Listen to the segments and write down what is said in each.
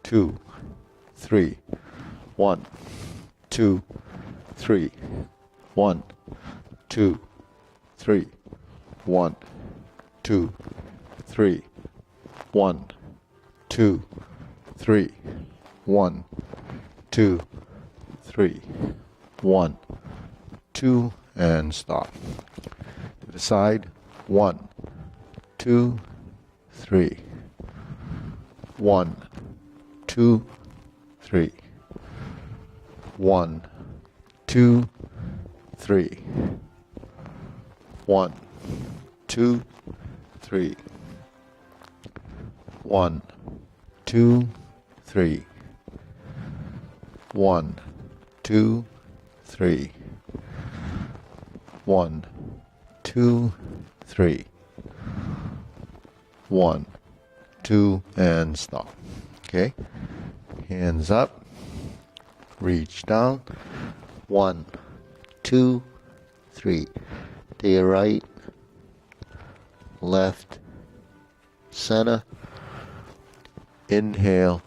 2, 3, 1, 2, 3, 1, 2, 3, 1, 2, 3, 1, 2, 3, 1, 2, 3, 1, 2, and stop. To the side, 1, 2, 3, 1, 2, 3, 1, 2, 3, 1, 2, 3, 1, 2, 3, 1, 2, 3, 1, 2, 3, 1, 2, and stop. Okay, hands up, reach down, 1, 2, 3, to your right, left, center, inhale,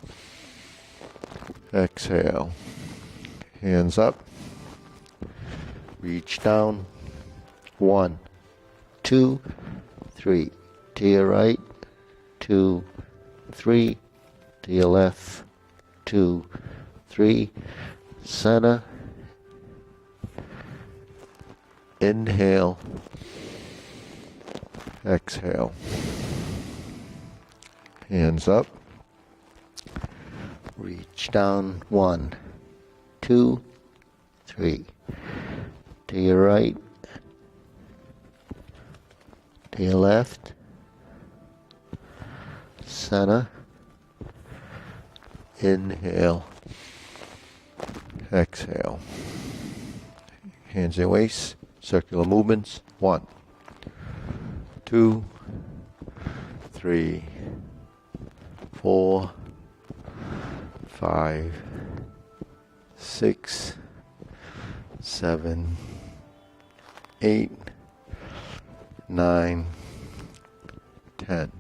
exhale, hands up, reach down, 1, 2, 3, to your right, 2, 3, to your left, 2, 3, center, inhale, exhale, hands up, reach down, 1, 2, 3, to your right, to your left, center, inhale, exhale, hands in waist, circular movements, 1, 2, 3, 4, 5, 6, 7, 8, 9, 10.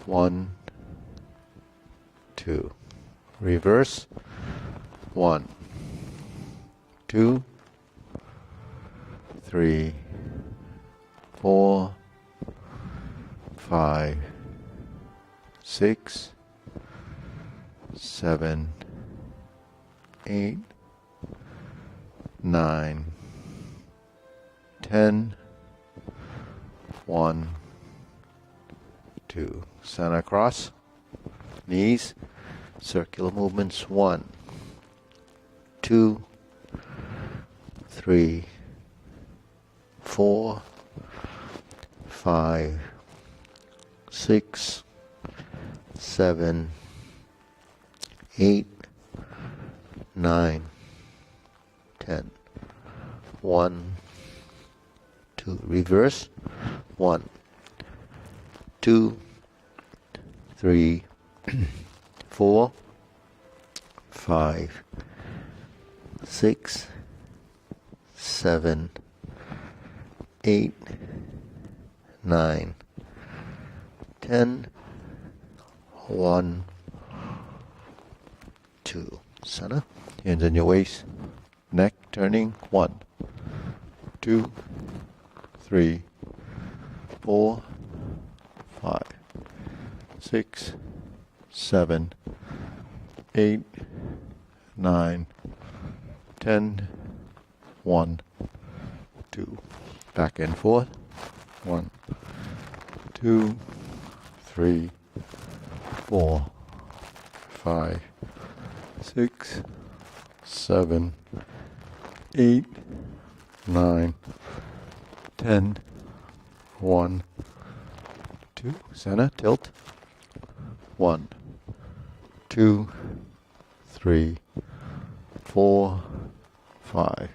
1, 2. Reverse. 1, 2, 3, 4, 5, 6, 7, 8, 9, 10. 1, 2. Center cross. Knees. Circular movements. 1, 2, 3, 4, 5, 6, 7, 8, 9, 10. 1, 2. Reverse. 1, 2, 3, 4, 5, 6, 7, 8, 9, 10. 1, 2. Center. Hands on your waist. Neck turning. 1, 2, 3, 4, 5, 6, 7, 8, 9, 10. 1, 2. Back and forth. 1, 2, 3, 4, 5, 6, 7, 8, 9, 10. 1, 2. Center. Tilt. 1, 2, 3, 4, 5,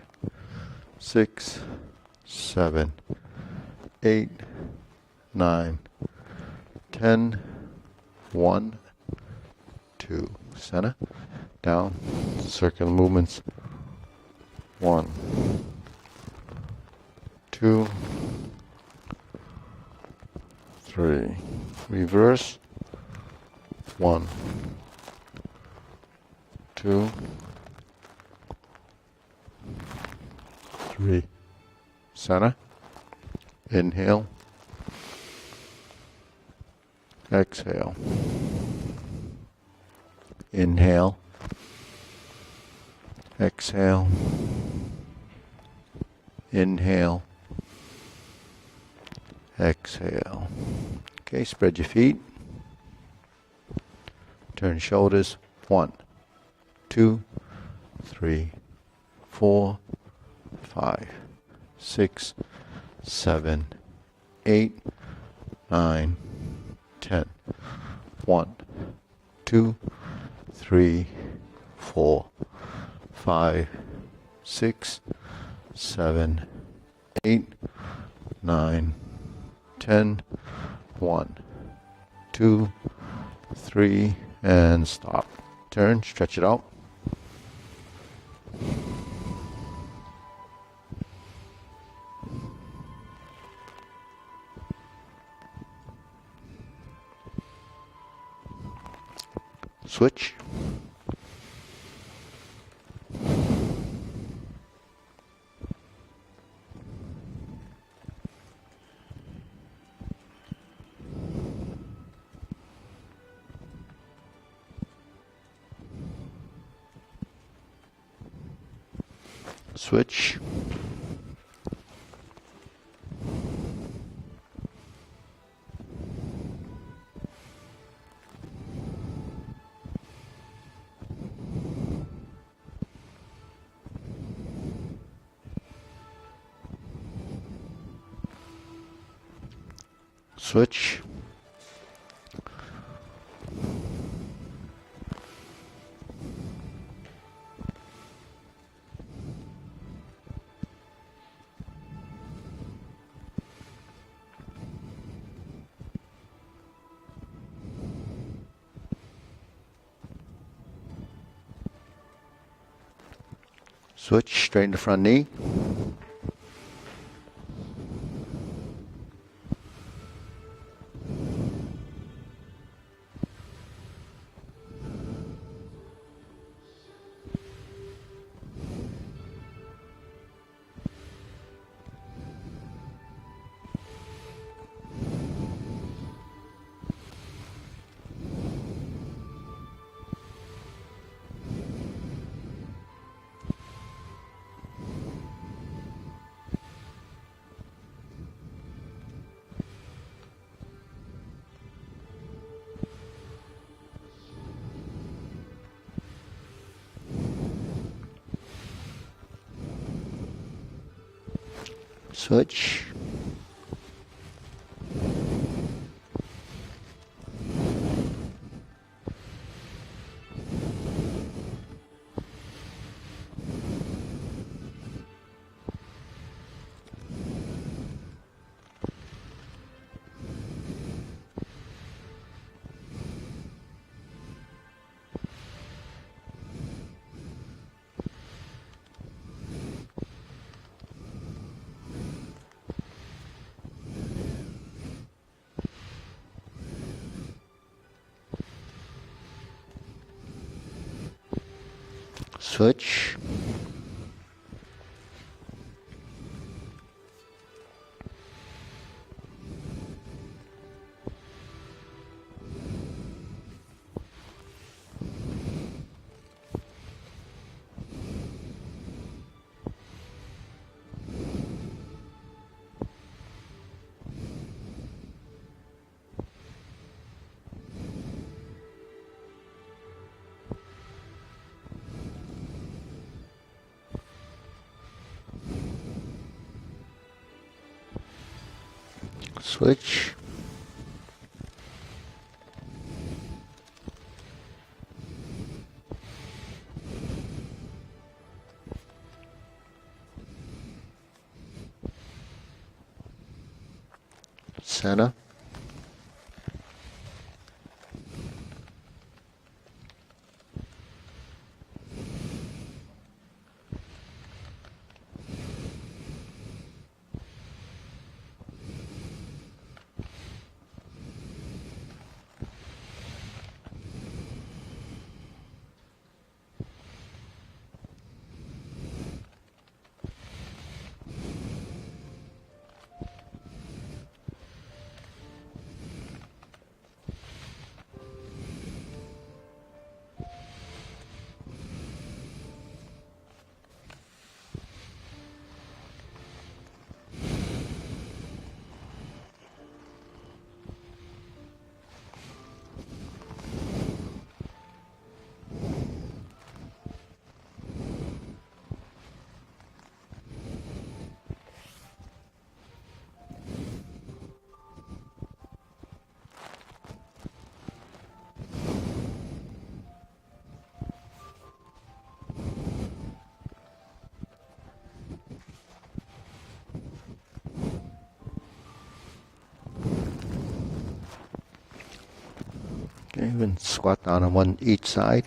6, 7, 8, 9, 10. 1, 2. Center. Down. Circular movements. 1, 2, 3. Reverse. 1, 2, 3. Center. Inhale. Exhale. Inhale. Exhale. Inhale. Exhale. Okay, spread your feet. Turn shoulders. 1, 2, 3, 4, 5, 6, 7, 8, 9, 10. 1, 2, 3, 4, 5, 6, 7, 8, 9, 10. 1, 2, 3, and stop. Turn, stretch it out. Switch. Switch. Switch. Switch, straighten the front knee. Switch. Switch. Switch. Center. and squat down on one each side.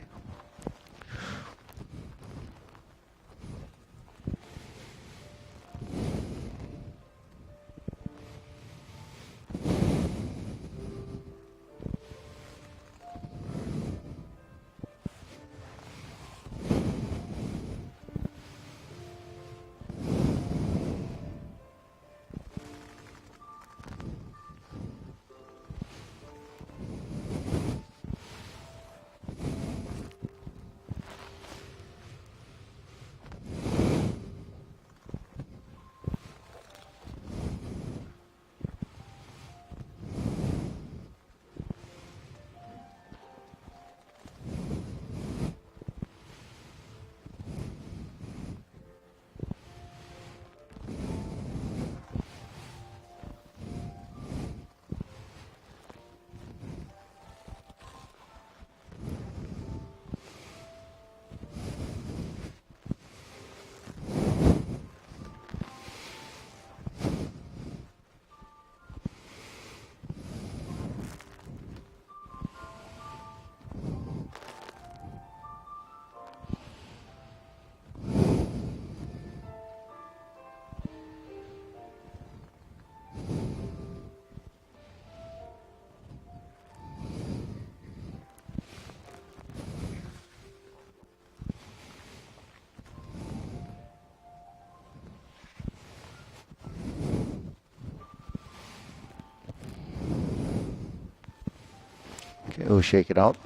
Okay, we'll shake it out.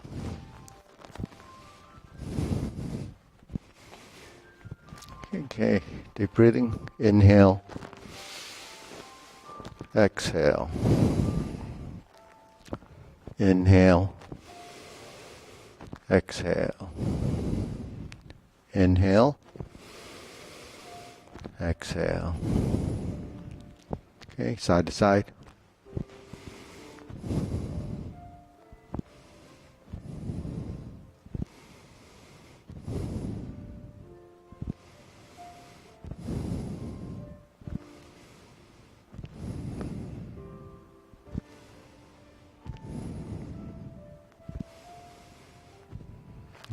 Okay, deep breathing. Inhale. Exhale. Inhale. Exhale. Inhale. Exhale. Okay, side to side.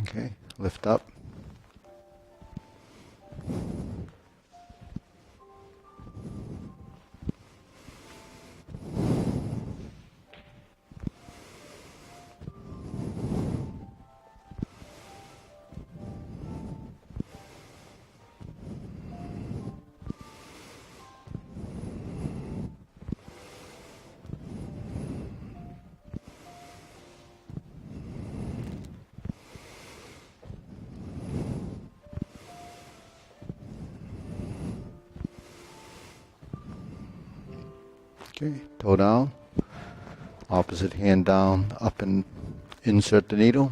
Okay, lift up. Okay, toe down, opposite hand down, up and insert the needle.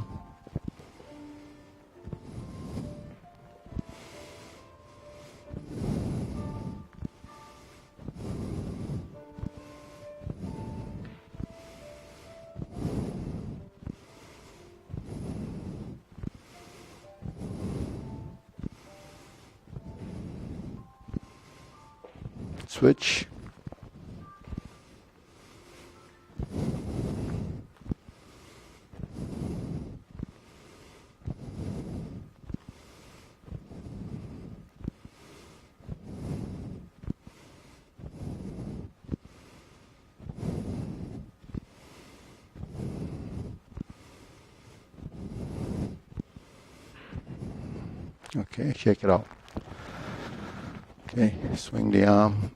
Switch. Okay, shake it out. Okay, swing the arm.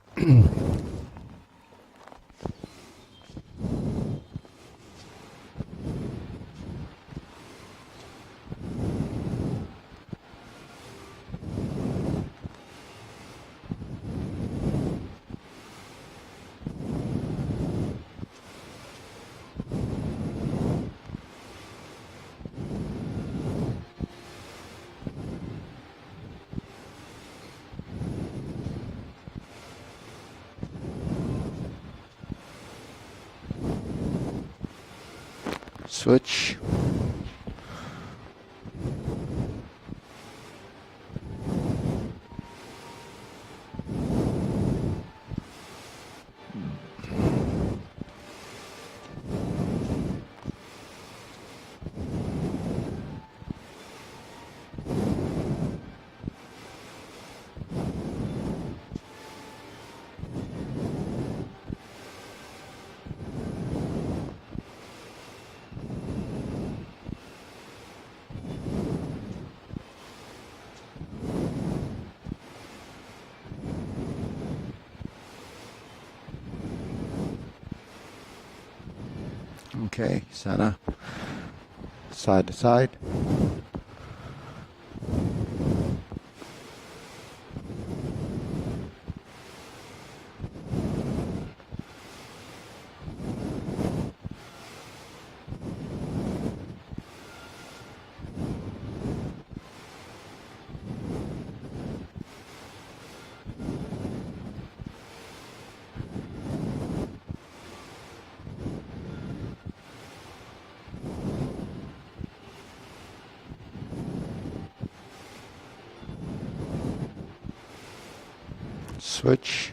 Switch. Okay, center, side to side. Switch.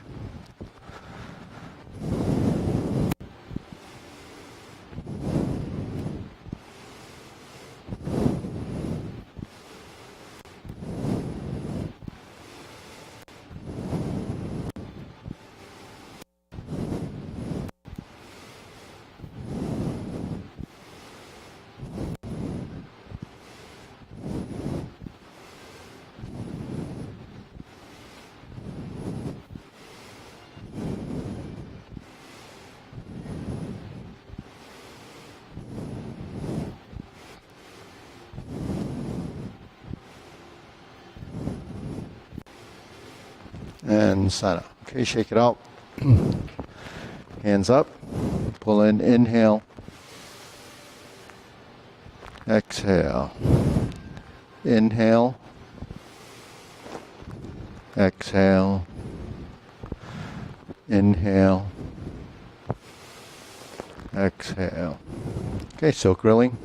And center. Okay, shake it out. Hands up. Pull in. Inhale. Exhale. Inhale. Exhale. Inhale. Exhale. Okay, so grilling.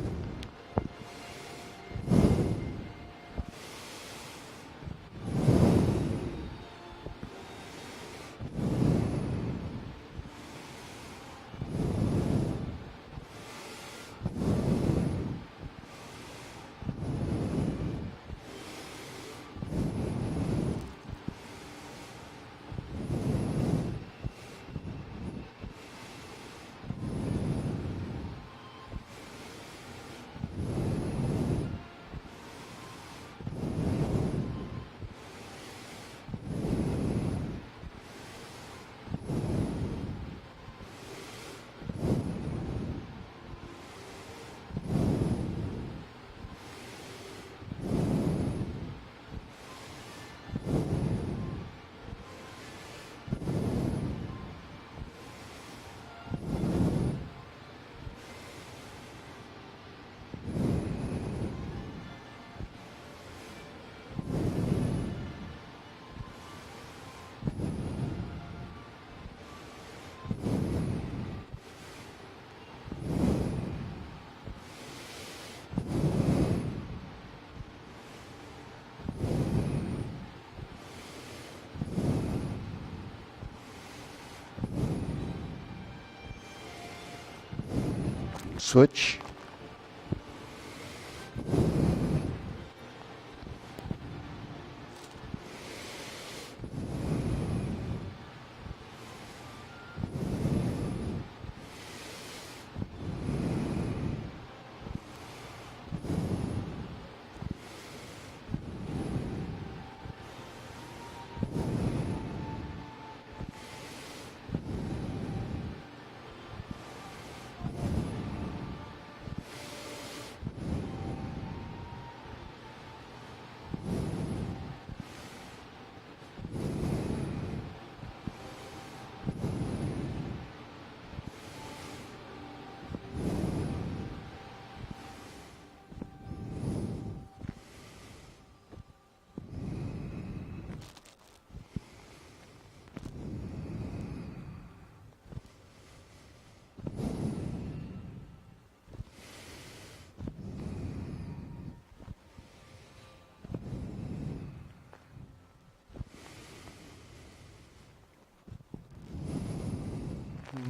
Switch.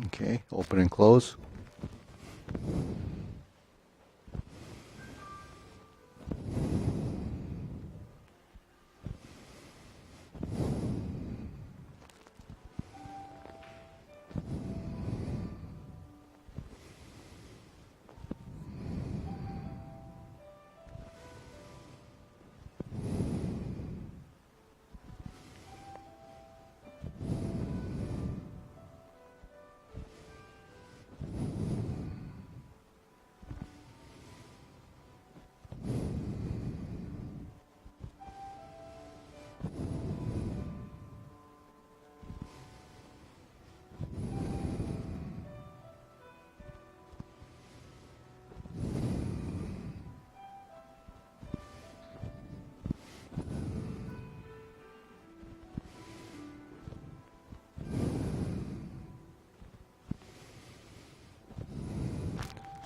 Okay, open and close.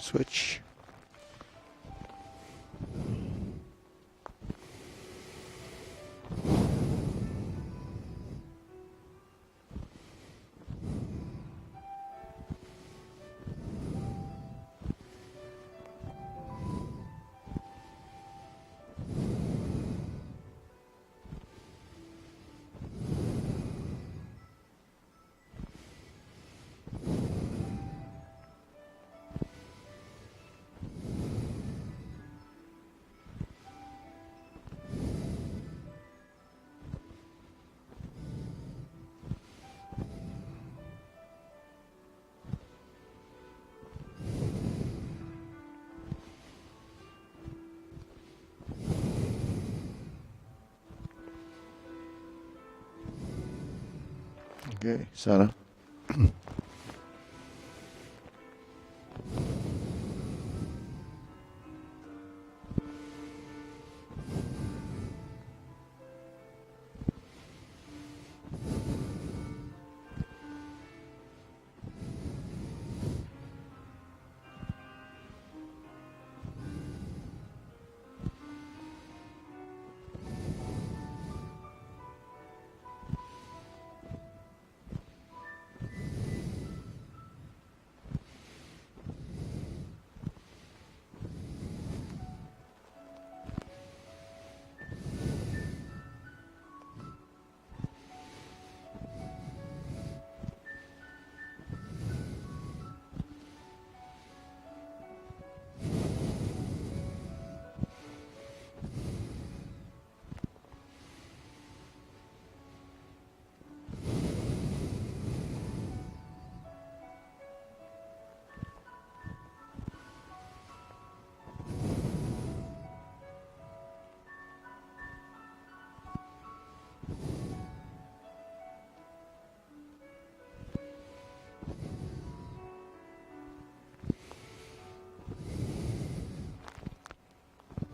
Switch. Okay, Sana.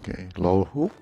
Okay, lower hook.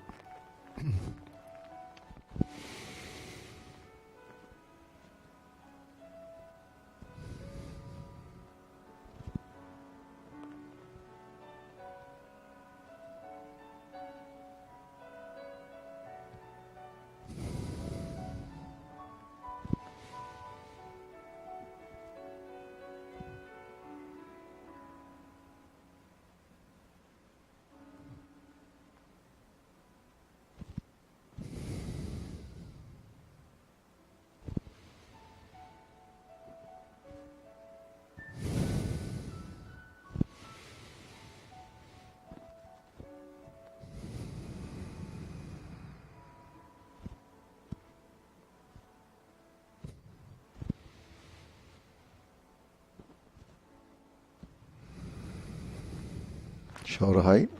Shoulder height.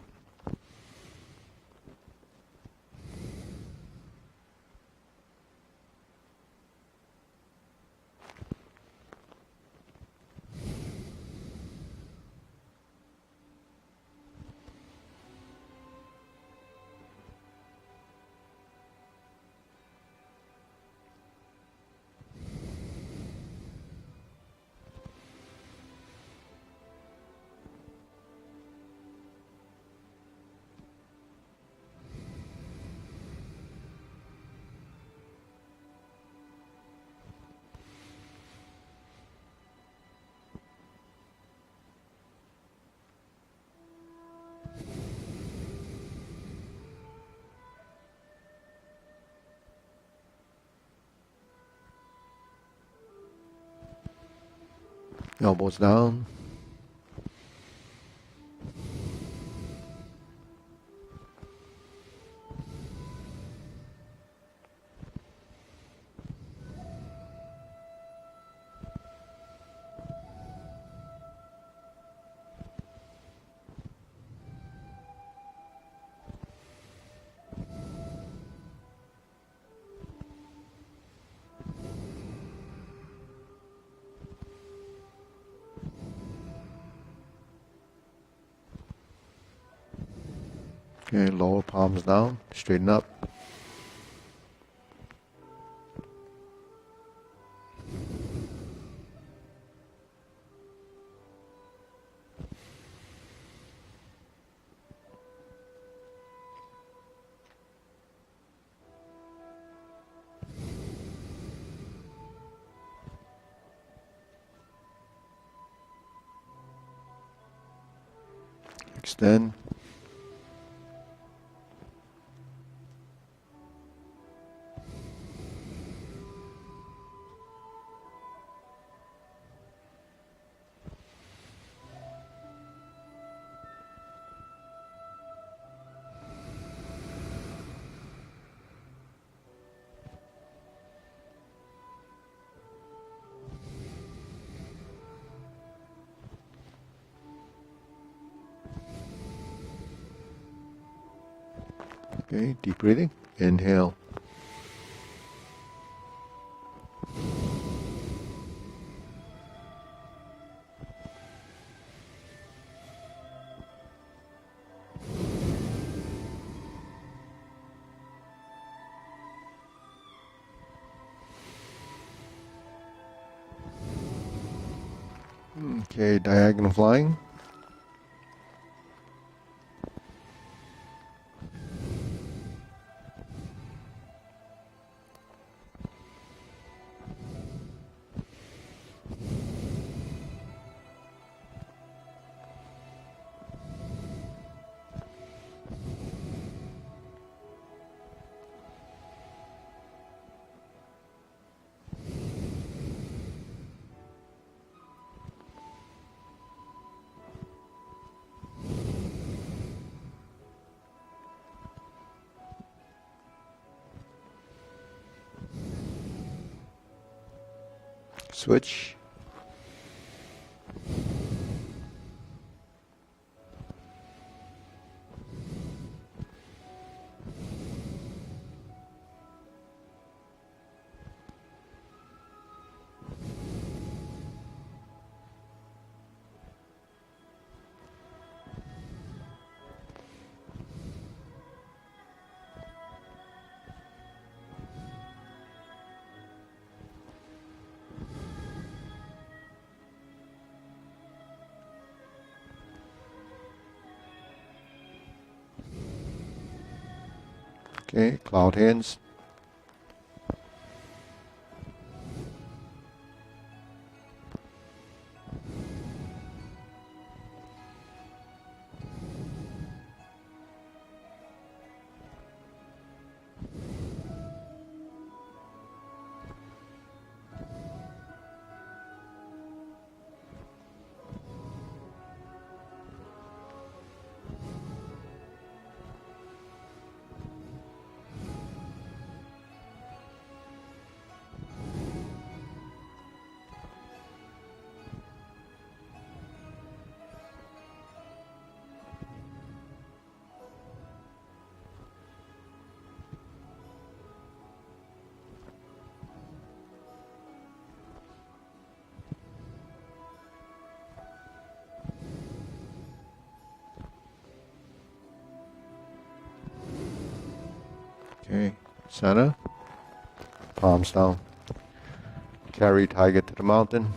Elbows down. Okay, lower palms down, straighten up. Extend. Okay, deep breathing. Inhale. Okay, diagonal flying. Switch. Okay, cloud hands. Okay, center. Palms down. Carry tiger to the mountain.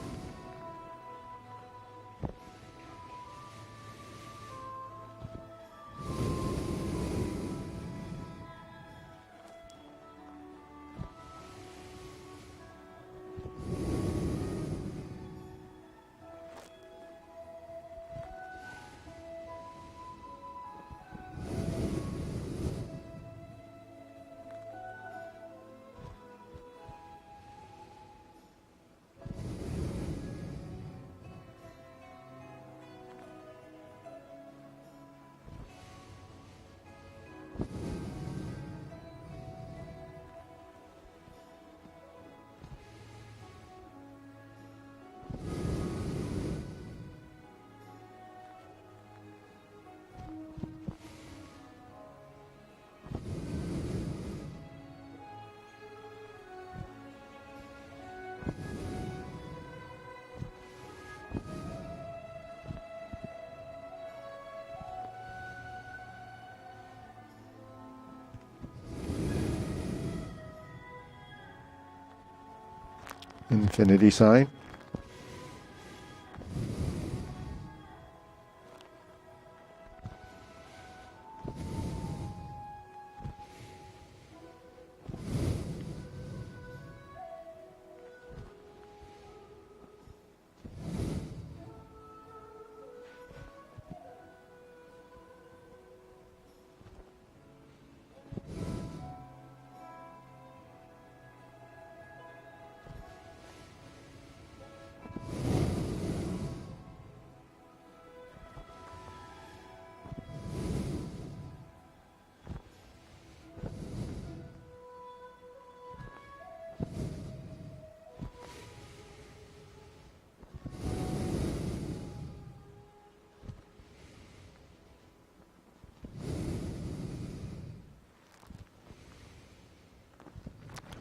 Infinity sign.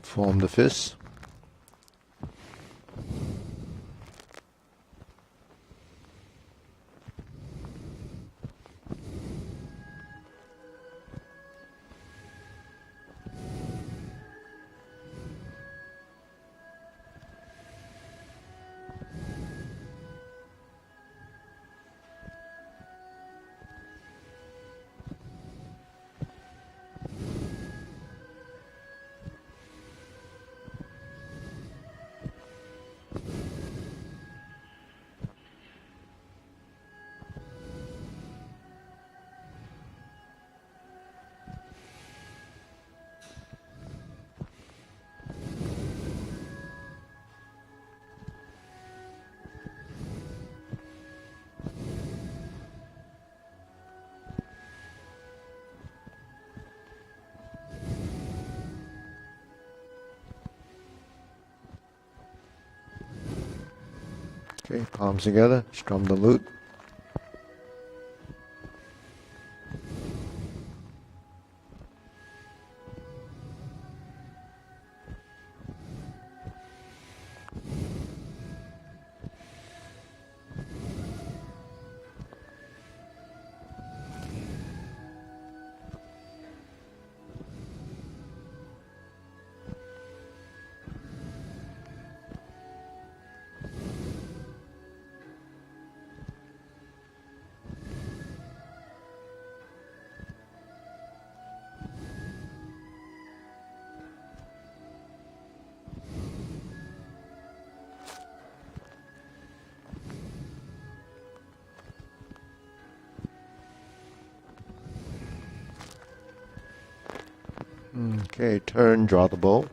Form the fists. Okay, palms together, strum the lute. Okay, turn, draw the bow.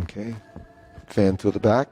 Okay, fan through the back.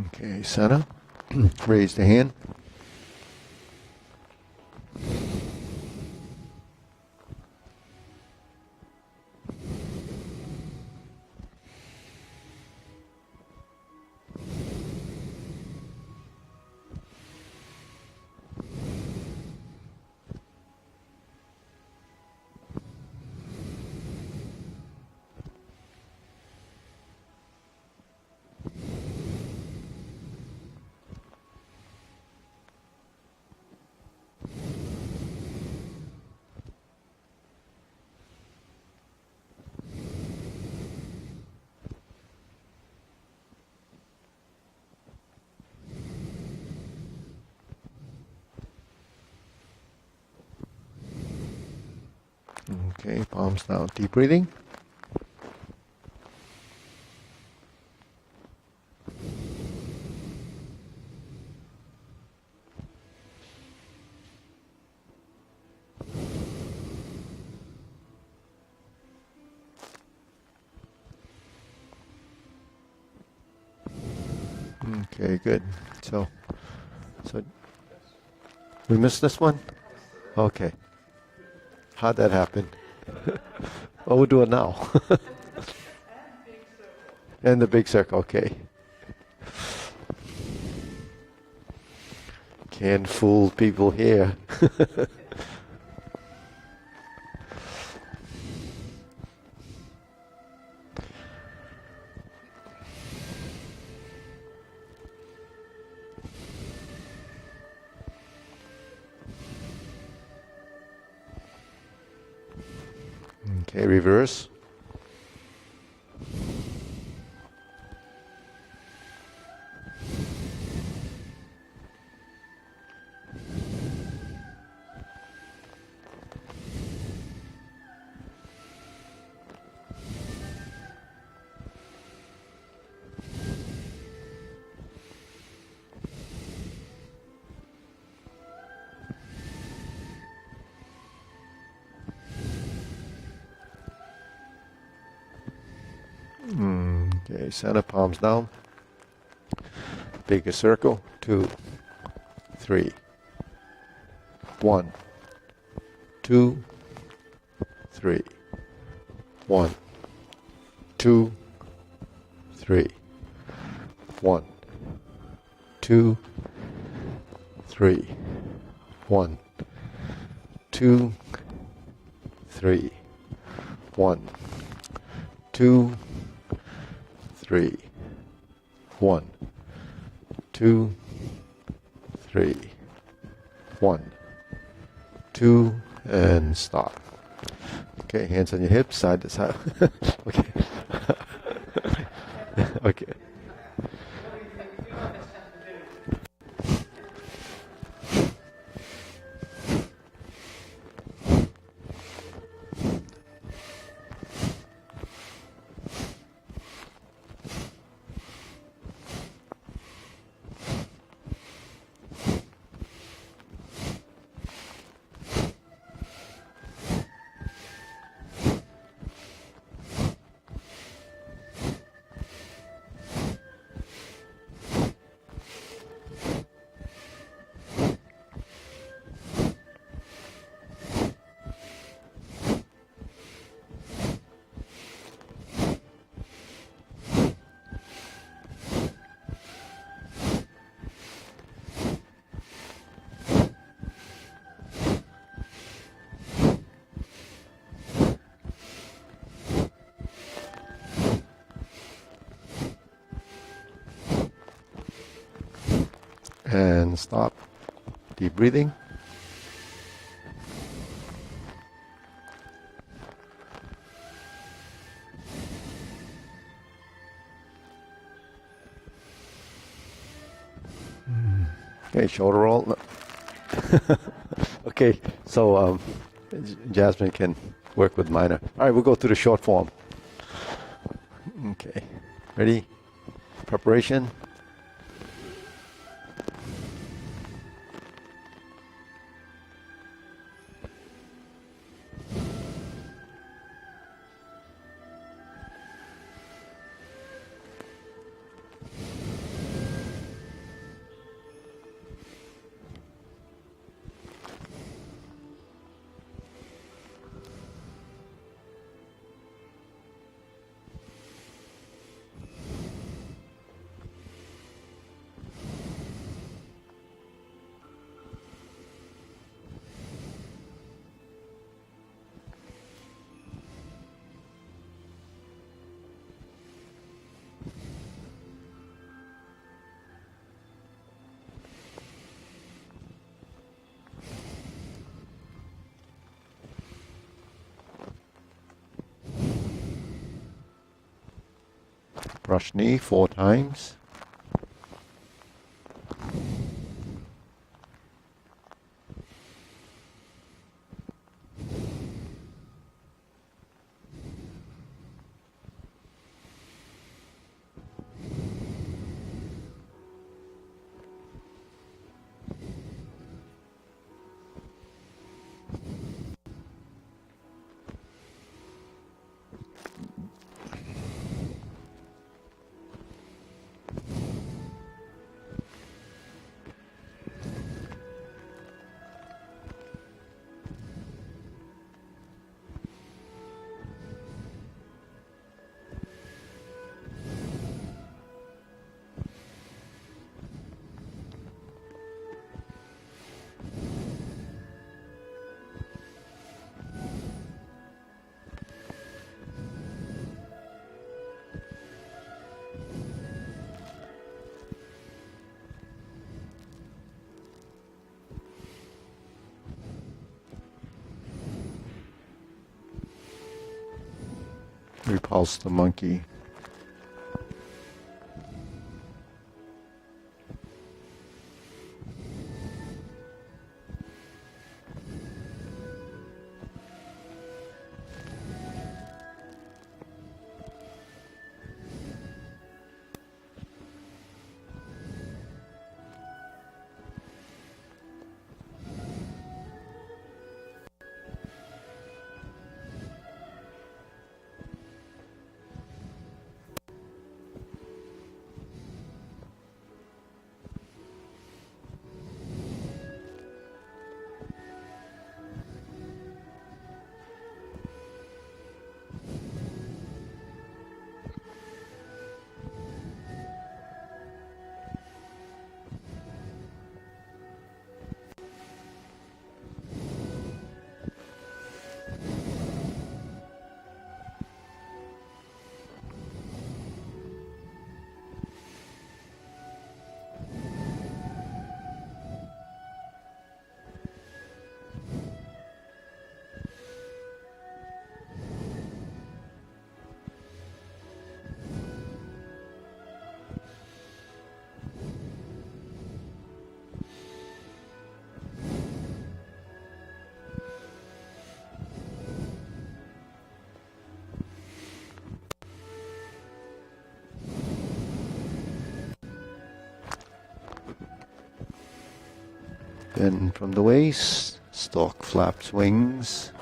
Okay, center. Raise the hand. Okay, palms down. Deep breathing. Okay, good. So we missed this one? Okay. How'd that happen? Oh, we'll do it now. And the big circle, okay. Can't fool people here. Okay, reverse. Okay, center palms down. Bigger circle. 2, 3. 1, 2, 3. 1, 2, 3. 1, 2, 3. 1, 2, 3. 1, 2, 3. 1, 2, 3. 1, 2, and stop. Okay, hands on your hips, side to side. Okay. Okay. And stop. Deep breathing. Okay, shoulder roll. Okay, so Jasmine can work with minor. All right, we'll go through the short form. Okay, ready? Preparation. Brush knee 4 times. repulse the monkey. Then from the waist, stalk flaps wings.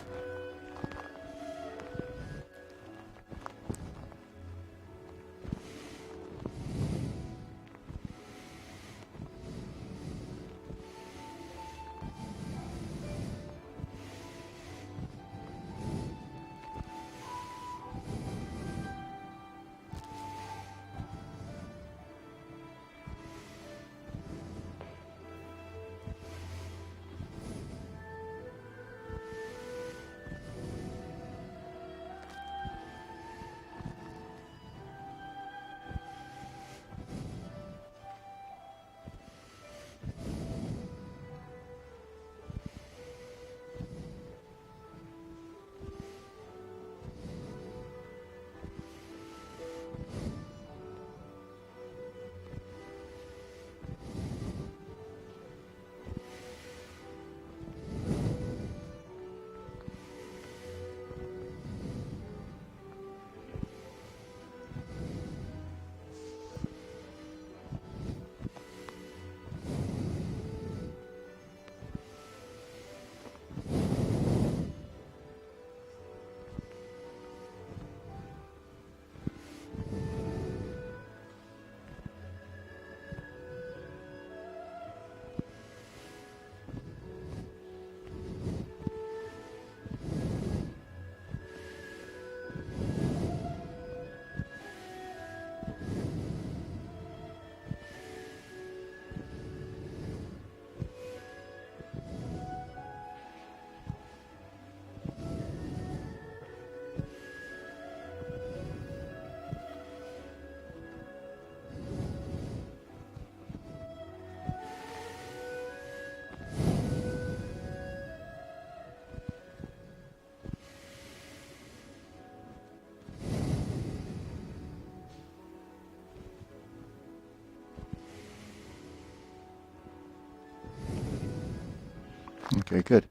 Okay, good.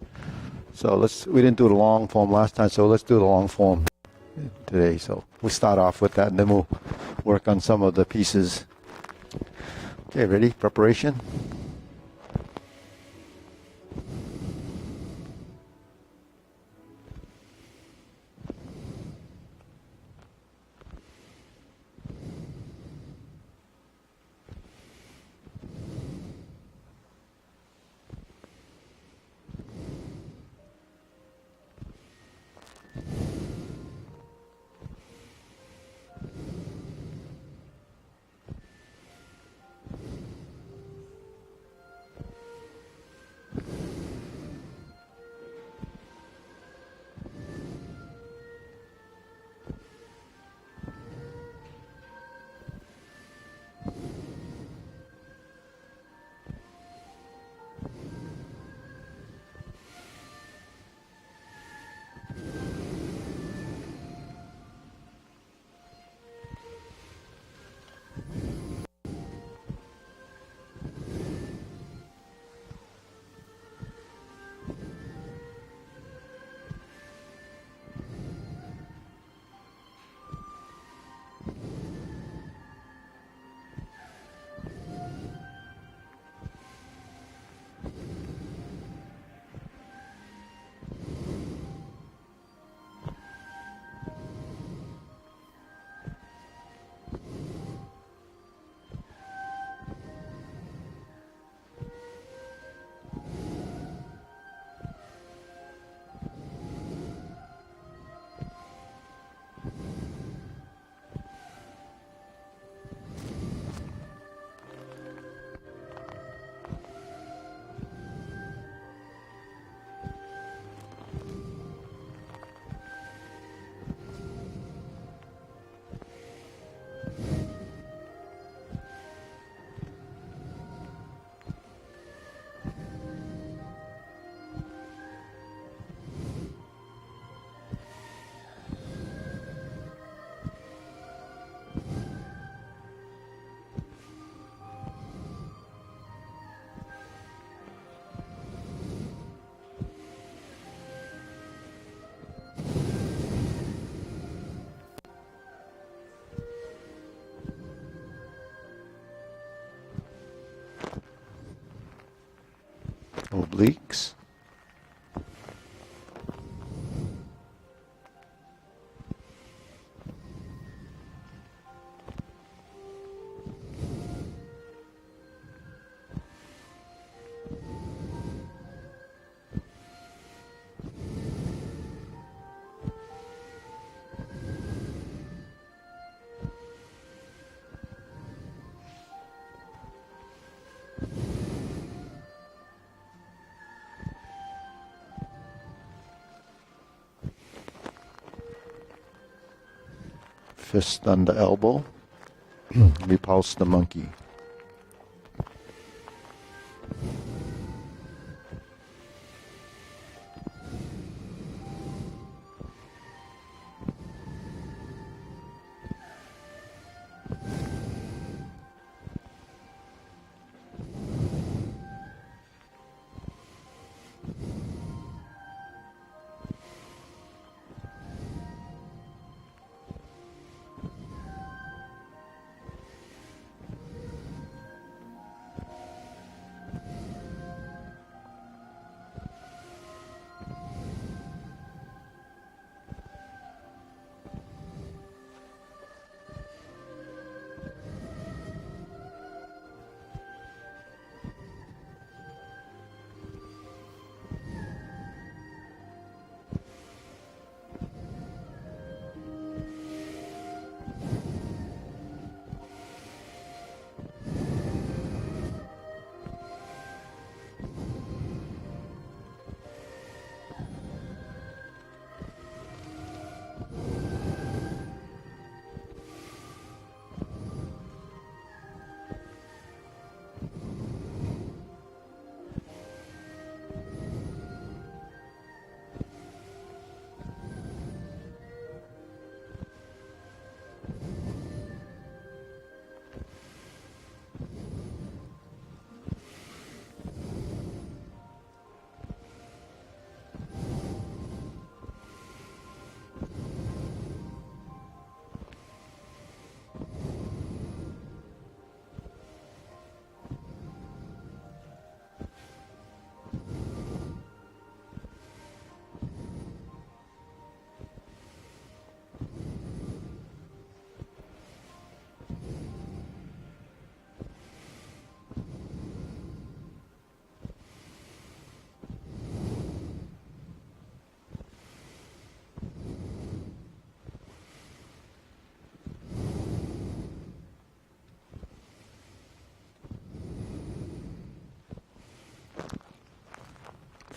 So we didn't do the long form last time, so let's do the long form today. So we'll start off with that and then we'll work on some of the pieces. Okay, ready? Preparation? obliques. Fist under elbow. Repulse the monkey.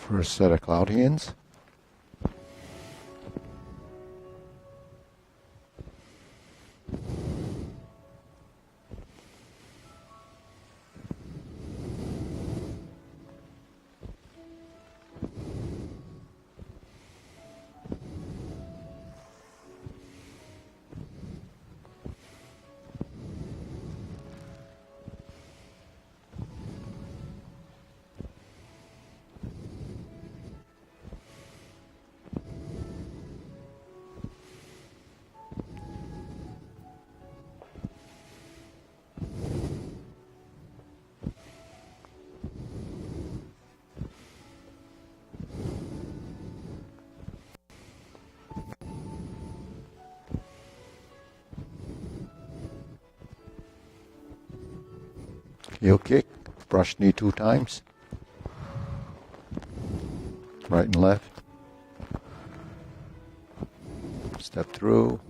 First set of cloud hands. Heel kick, brush knee 2 times. Right and left. Step through.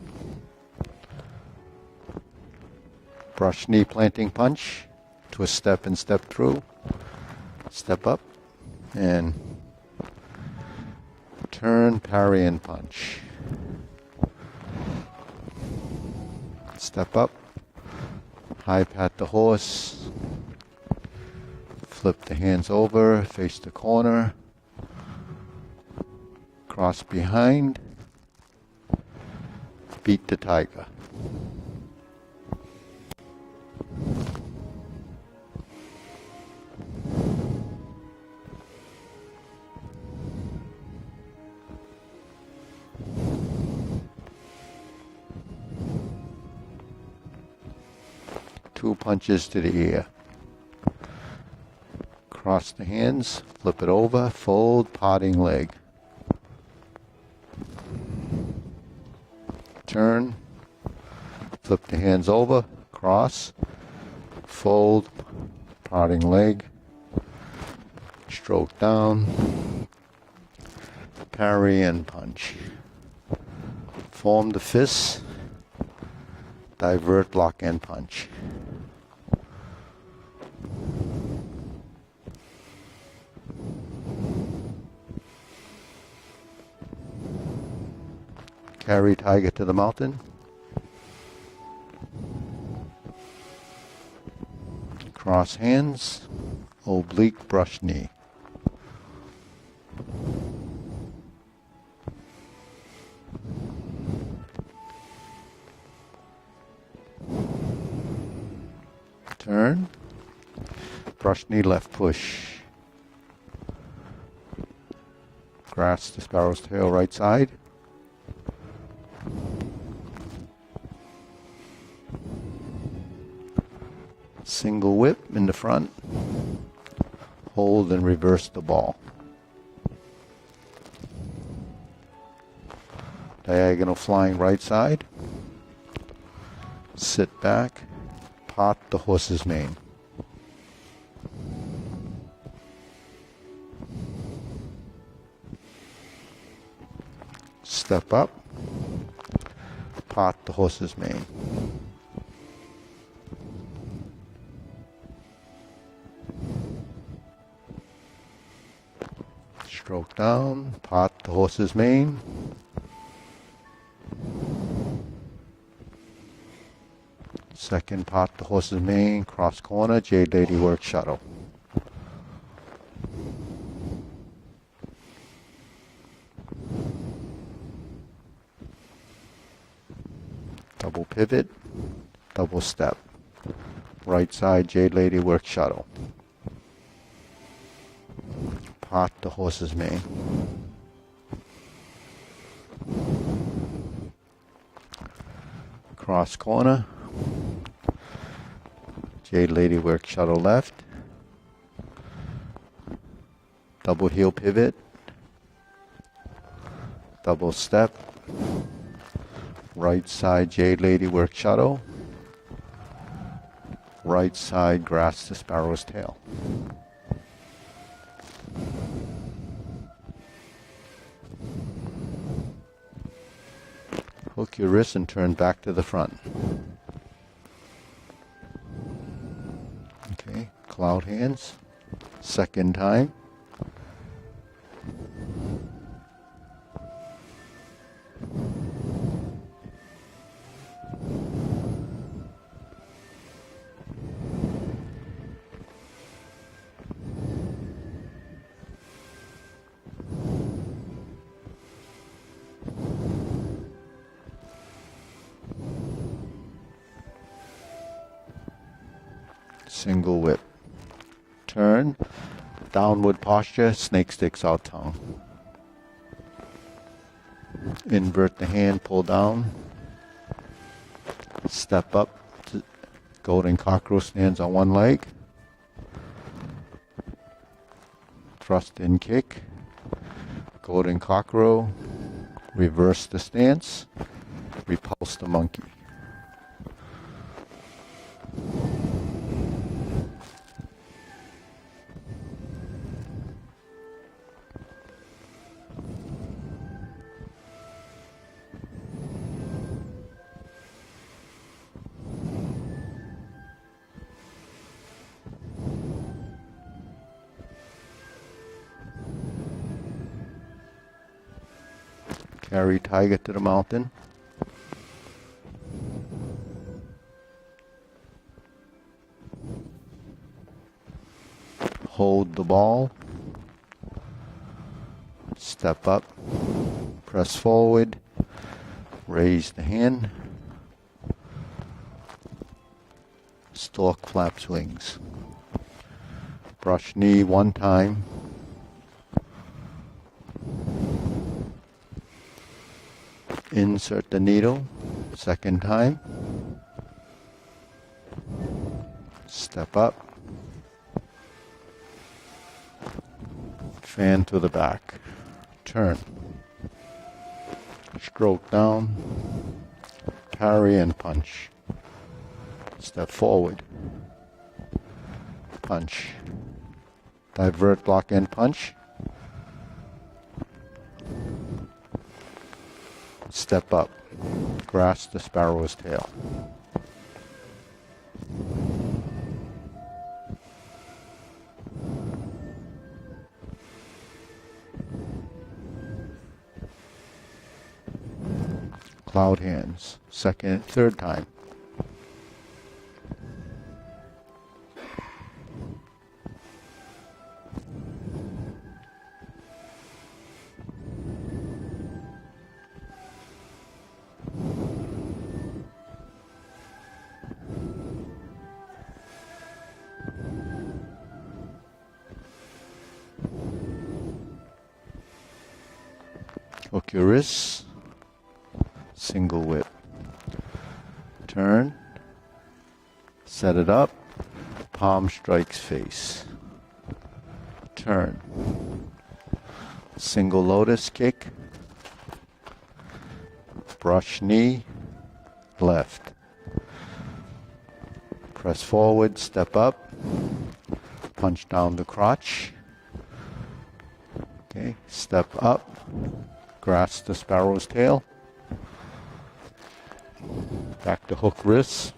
Brush knee planting punch. Twist step and step through. Step up. And turn, parry and punch. Step up. High pat the horse. Flip the hands over, face the corner. Cross behind. Beat the tiger. Two punches to the ear. Cross the hands, flip it over, fold, parting leg. Turn, flip the hands over, cross, fold, parting leg, stroke down, parry and punch. Form the fists, divert, block and punch. Carry tiger to the mountain. Cross hands, oblique brush knee. Turn, brush knee left push. Grasp the sparrow's tail right side. Single whip in the front. Hold and reverse the ball. Diagonal flying right side. Sit back. Part the horse's mane. Step up. Part the horse's mane. Stroke down, part the horse's mane. Second, part the horse's mane, cross corner, Jade Lady work shuttle. Double pivot, double step. Right side, Jade Lady work shuttle. Part the horse's mane. Cross corner. Jade Lady work shuttle left. Double heel pivot. Double step. Right side Jade Lady work shuttle. Right side grasp the sparrow's tail. Hook your wrist and turn back to the front. Okay, cloud hands. Second time. Single whip. Turn. Downward posture. Snake sticks out tongue. Invert the hand. Pull down. Step up. Golden cockroach stands on one leg. Thrust in kick. Golden cockroach. Reverse the stance. Repulse the monkey. Carry tiger to the mountain. Hold the ball. Step up. Press forward. Raise the hand. Stork flaps wings. Brush knee one time. Insert the needle, second time. Step up. Fan to the back. Turn. Stroke down. Parry and punch. Step forward. Punch. Divert, block, and punch. Step up. Grasp the sparrow's tail. Cloud hands. Second, third time. Hook your wrists. Single whip. Turn. Set it up. Palm strikes face. Turn. Single lotus kick. Brush knee. Left. Press forward, step up. Punch down the crotch. Okay, step up. Grasp the sparrow's tail. Back to hook wrists.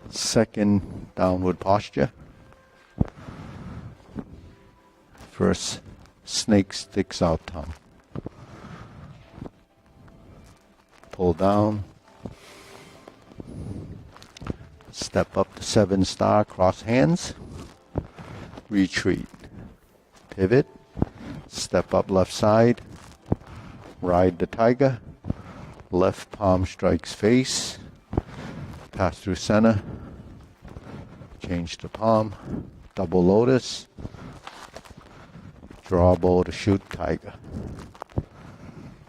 Second downward posture. First snake sticks out tongue. Pull down. Step up to 7-star, cross hands. Retreat. Pivot. Step up left side. Ride the tiger. Left palm strikes face. Pass through center. Change to palm. Double lotus. Draw bow to shoot tiger.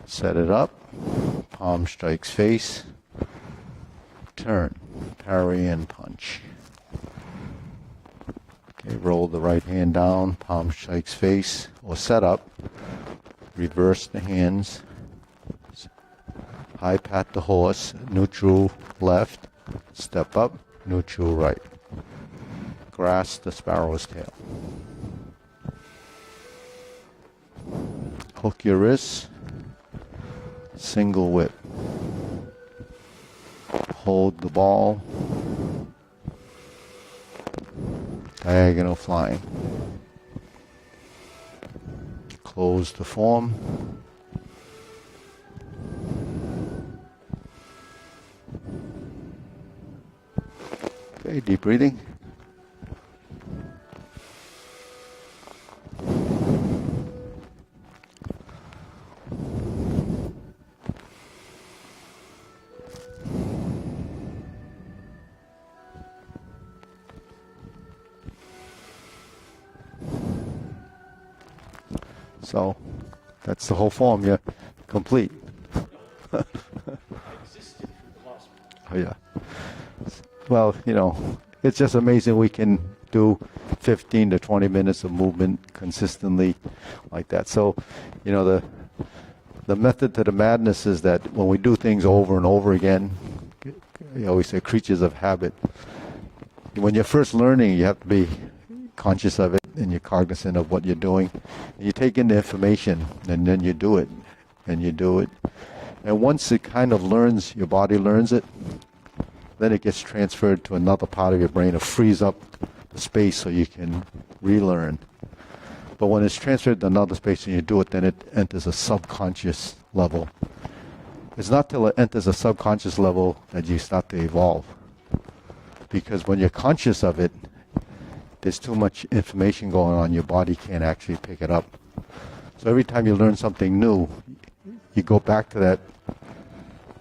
Set it up. Palm strikes face. Turn. Parry and punch. Okay, roll the right hand down. Palm strikes face. Or set up. Reverse the hands. High pat the horse. Neutral left. Step up. Neutral right. Grasp the sparrow's tail. Hook your wrists. Single whip. Hold the ball. Diagonal flying. Close the form. Okay, deep breathing. So that's the whole form. You're complete. Oh yeah. Well, you know, it's just amazing we can do 15 to 20 minutes of movement consistently like that. So, you know, the method to the madness is that when we do things over and over again, you always say creatures of habit. When you're first learning, you have to be conscious of it and you're cognizant of what you're doing. And you take in the information and then you do it and you do it. And once it kind of learns, your body learns it, then it gets transferred to another part of your brain. It frees up the space so you can relearn. But when it's transferred to another space and you do it, then it enters a subconscious level. It's not till it enters a subconscious level that you start to evolve. Because when you're conscious of it, there's too much information going on, your body can't actually pick it up. So every time you learn something new, you go back to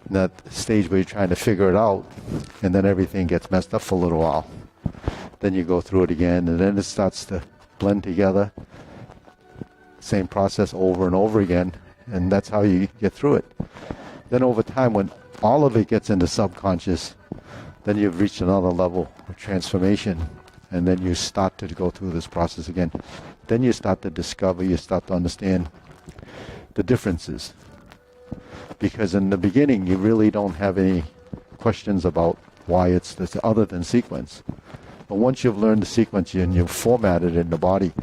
that stage where you're trying to figure it out, and then everything gets messed up for a little while. Then you go through it again, and then it starts to blend together. Same process over and over again, and that's how you get through it. Then over time, when all of it gets into subconscious, then you've reached another level of transformation. and then you start to go through this process again. Then you start to discover, you start to understand the differences. Because in the beginning, you really don't have any questions about why it's this other than sequence. But once you've learned the sequence and you've formatted it in the body,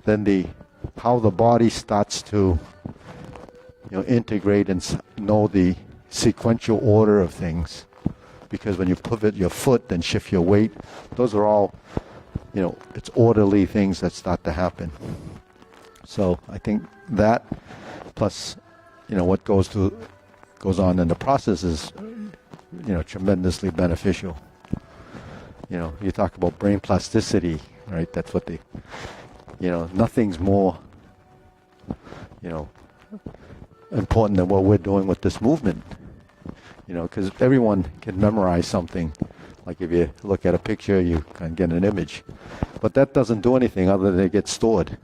then how the body starts to integrate and know the sequential order of things. Because when you pivot your foot and shift your weight, those are all, it's orderly things that start to happen. So I think that plus, what goes on in the process is, tremendously beneficial. You talk about brain plasticity, right? That's what nothing's more, important than what we're doing with this movement. Because everyone can memorize something. Like if you look at a picture, you can get an image. But that doesn't do anything other than it gets stored.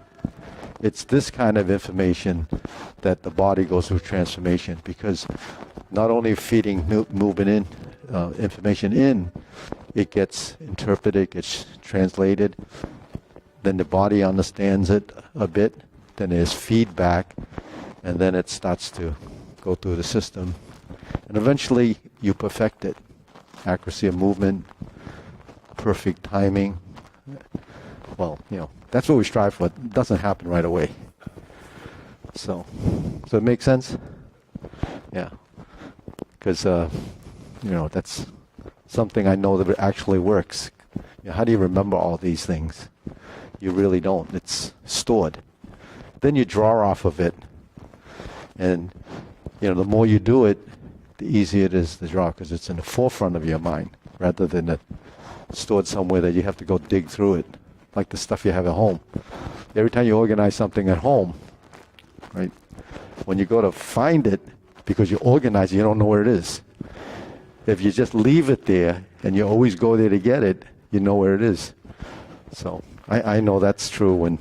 It's this kind of information that the body goes through transformation, because not only feeding movement in, information in, it gets interpreted, gets translated, then the body understands it a bit, then there's feedback, and then it starts to go through the system. And eventually you perfect it. Accuracy of movement, perfect timing. Well, that's what we strive for. It doesn't happen right away. So it makes sense? Yeah. Because, that's something I know that it actually works. How do you remember all these things? You really don't. It's stored. Then you draw off of it. And, the more you do it, the easier it is to draw, because it's in the forefront of your mind rather than stored somewhere that you have to go dig through it, like the stuff you have at home. Every time you organize something at home, right, when you go to find it, because you organize it, you don't know where it is. If you just leave it there and you always go there to get it, you know where it is. So I know that's true when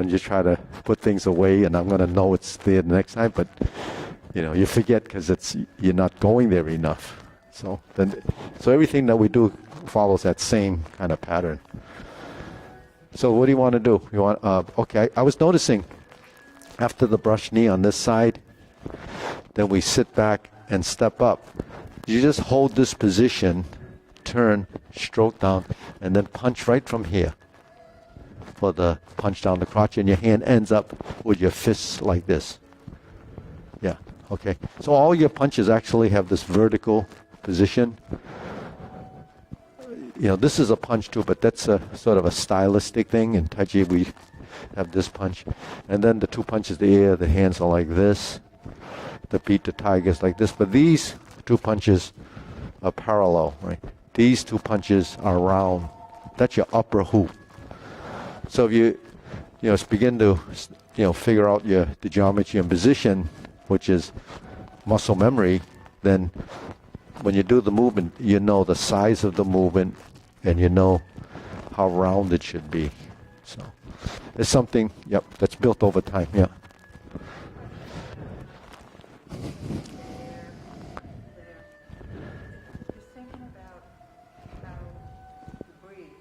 you try to put things away, and I'm going to know it's there the next time, but you forget because you're not going there enough. So everything that we do follows that same kind of pattern. So what do you want to do? You want okay? I was noticing after the brush knee on this side, then we sit back and step up. You just hold this position, turn, stroke down, and then punch right from here for the punch down the crotch, and your hand ends up with your fists like this. Yeah. Okay, so all your punches actually have this vertical position. This is a punch too, but that's a sort of a stylistic thing. In Tai Chi, we have this punch. And then the two punches, the hands are like this. The beat the tigers like this. But these two punches are parallel, right? These two punches are round. That's your upper hoop. So if you begin to, figure out the geometry and position, which is muscle memory, then when you do the movement, you know the size of the movement and you know how round it should be. So it's something, that's built over time, yeah. Just thinking about how you breathe.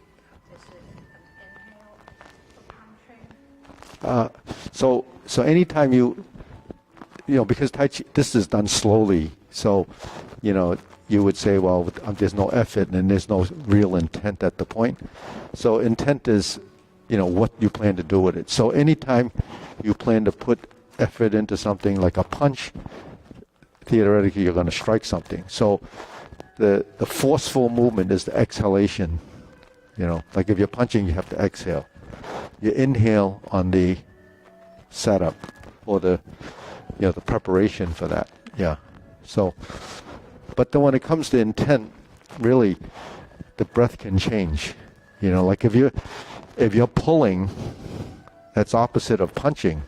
Is it an inhale for punching? So anytime because Tai Chi, this is done slowly, so, you would say, well, there's no effort and there's no real intent at the point. So intent is, what you plan to do with it. So anytime you plan to put effort into something like a punch, theoretically you're going to strike something. So the forceful movement is the exhalation. Like if you're punching, you have to exhale. You inhale on the setup or the preparation for that. Yeah. So, but then when it comes to intent, really, the breath can change. Like if you're pulling, that's opposite of punching.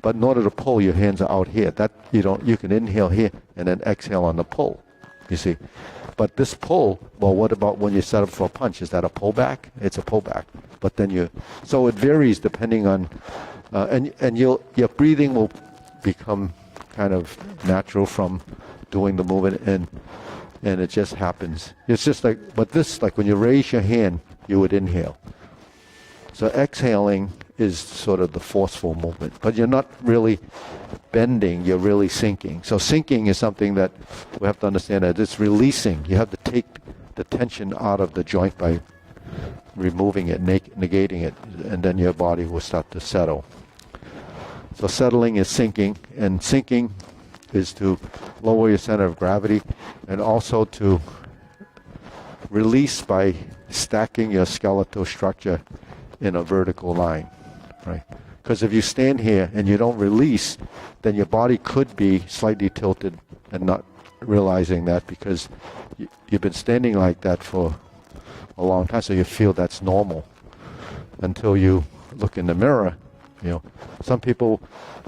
But in order to pull, your hands are out here. That you can inhale here and then exhale on the pull. You see, but this pull, well, what about when you set up for a punch? Is that a pullback? It's a pullback. But then so it varies depending on, and your breathing will become kind of natural from doing the movement, and and it just happens. It's just like, but this, like when you raise your hand, you would inhale. So exhaling is sort of the forceful movement, but you're not really bending, you're really sinking. So sinking is something that we have to understand that it's releasing. You have to take the tension out of the joint by removing it, negating it, and then your body will start to settle. So settling is sinking, and sinking is to lower your center of gravity and also to release by stacking your skeletal structure in a vertical line, right? Because if you stand here and you don't release, then your body could be slightly tilted and not realizing that because you've been standing like that for a long time, so you feel that's normal until you look in the mirror. You know, some people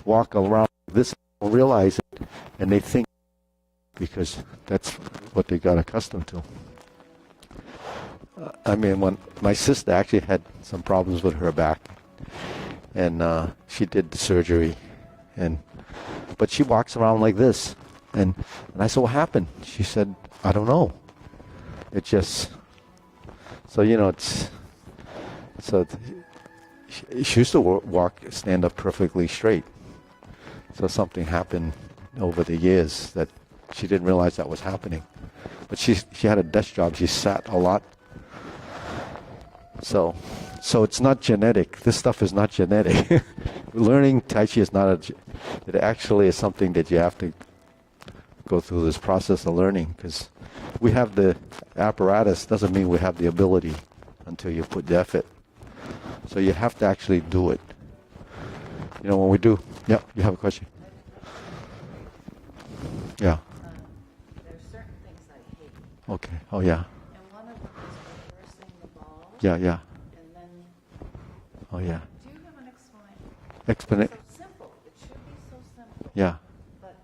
walk around this, don't realize it, and they think because that's what they got accustomed to. I mean, when my sister actually had some problems with her back, and she did the surgery, but she walks around like this, and I said, "What happened?" She said, "I don't know. It just." So she used to stand up perfectly straight. So something happened over the years that she didn't realize that was happening. But she had a desk job. She sat a lot. So it's not genetic. This stuff is not genetic. Learning Tai Chi is not it actually is something that you have to go through this process of learning, because we have the apparatus, doesn't mean we have the ability until you put the effort. So you have to actually do it. You know, when we do, yeah, you have a question? Yeah. There are certain things I hate. Okay. Oh, yeah. And one of them is reversing the ball. Yeah, yeah. And then, Oh, yeah. do you have an explanation? Explain. So simple. It should be so simple. Yeah. But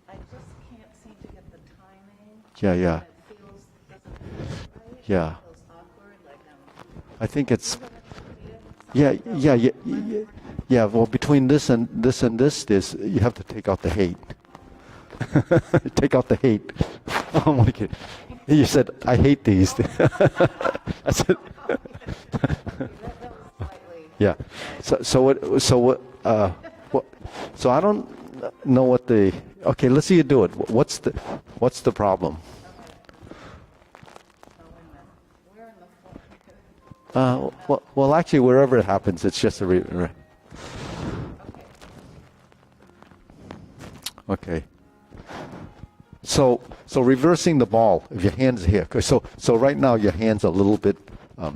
I just can't seem to get the timing. Yeah, yeah. And it doesn't feel right. Yeah. It feels awkward. Like I think it's, do you have an idea? yeah. Well, between this and this, you have to take out the hate. Take out the hate. Oh my God. You said, I hate these. I said, yeah. So I don't know what okay, let's see you do it. What's the problem? Well, actually, wherever it happens, it's just a okay. So reversing the ball, if your hand's here. So right now your hand's a little bit